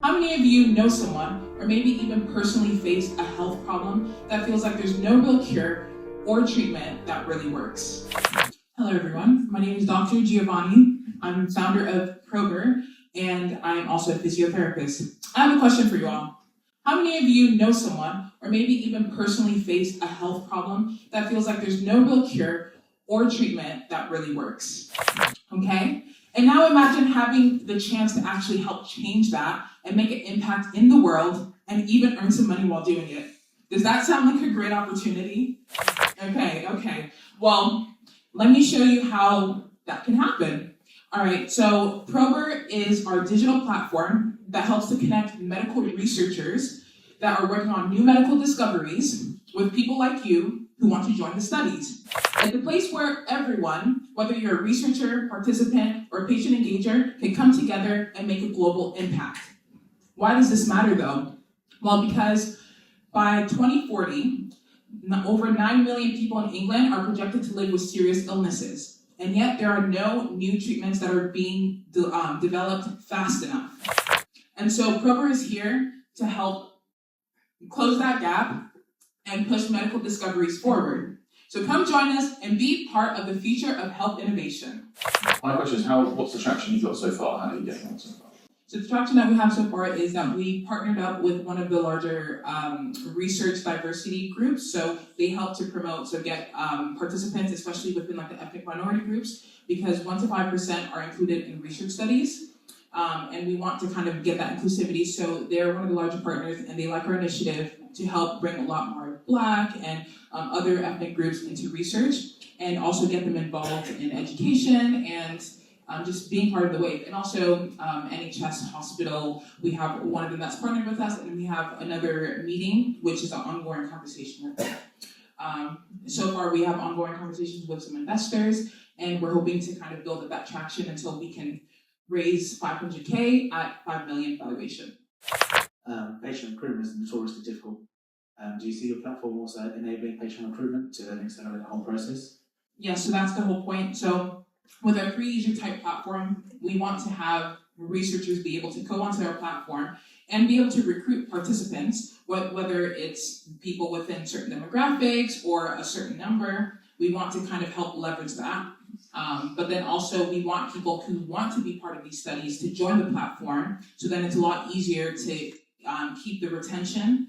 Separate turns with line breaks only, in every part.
How many of you know someone, or maybe even personally face a health problem that feels like there's no real cure or treatment that really works? Hello everyone, my name is Dr. Giovanni. I'm founder of PROBr, and I'm also a physiotherapist. I have a question for you all. How many of you know someone, or maybe even personally face a health problem that feels like there's no real cure or treatment that really works? Okay? And now imagine having the chance to actually help change that and make an impact in the world and even earn some money while doing it. Does that sound like a great opportunity? Okay. Well, let me show you how that can happen. All right, so PROBr is our digital platform that helps to connect medical researchers that are working on new medical discoveries with people like you who want to join the studies. It's a place where everyone, whether you're a researcher, participant, or patient engager, can come together and make a global impact. Why does this matter though? Well, because by 2040, over 9 million people in England are projected to live with serious illnesses. And yet there are no new treatments that are being developed fast enough. And so PROBr is here to help close that gap and push medical discoveries forward. So come join us and be part of the future of health innovation.
My question is, what's the traction you've got so far? How are you getting on so far?
So the traction that we have so far is that we partnered up with one of the larger research diversity groups. So they help to promote, get participants, especially within like the ethnic minority groups, because 1 to 5% are included in research studies. And we want to kind of get that inclusivity. So they're one of the larger partners and they like our initiative to help bring a lot more Black and other ethnic groups into research and also get them involved in education and just being part of the wave. And also NHS Hospital, we have one of them that's partnered with us, and we have another meeting, which is an ongoing conversation with them. So far, we have ongoing conversations with some investors, and we're hoping to kind of build up that traction until we can raise 500K at 5 million valuation.
Patient recruitment is notoriously difficult. Do you see your platform also enabling patient recruitment to accelerate the whole process?
Yeah, so that's the whole point. So with our free user type platform, we want to have researchers be able to go onto our platform and be able to recruit participants, whether it's people within certain demographics or a certain number. We want to kind of help leverage that. But then also we want people who want to be part of these studies to join the platform, so then it's a lot easier to keep the retention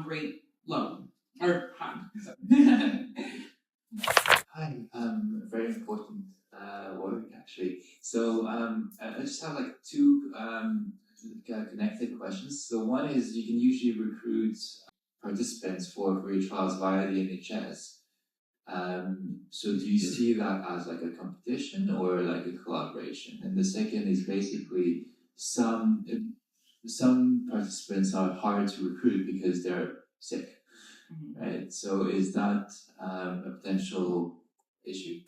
rate low or high.
Hi, very important work actually. So I just have like two connected questions. So one is, you can usually recruit participants for your trials via the NHS. So do you see that as like a competition or like a collaboration? And the second is basically some participants are hard to recruit because they're sick, right? So is that a potential issue?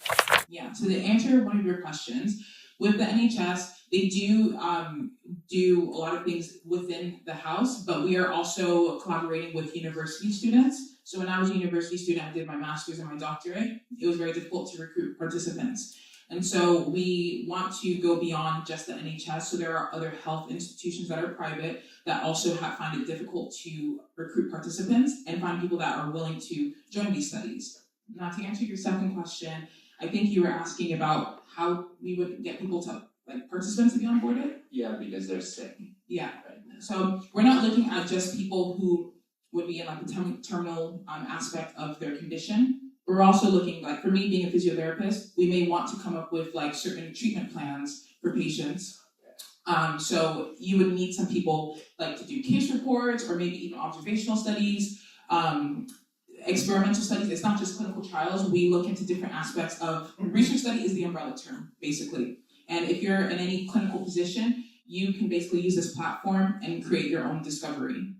Yeah, so to answer one of your questions, with the NHS, they do a lot of things within the house, but we are also collaborating with university students. So when I was a university student, I did my master's and my doctorate. It was very difficult to recruit participants. And so we want to go beyond just the NHS. So there are other health institutions that are private that also find it difficult to recruit participants and find people that are willing to join these studies. Now, to answer your second question, I think you were asking about how we would get people to, like, participants to be onboarded?
Yeah, because they're sick.
Yeah, so we're not looking at just people who would be in like the terminal aspect of their condition. We're also looking, like for me being a physiotherapist, we may want to come up with like certain treatment plans for patients. So you would need some people like to do case reports or maybe even observational studies, experimental studies. It's not just clinical trials. We look into different aspects of research. Study is the umbrella term, basically. And if you're in any clinical position, you can basically use this platform and create your own discovery.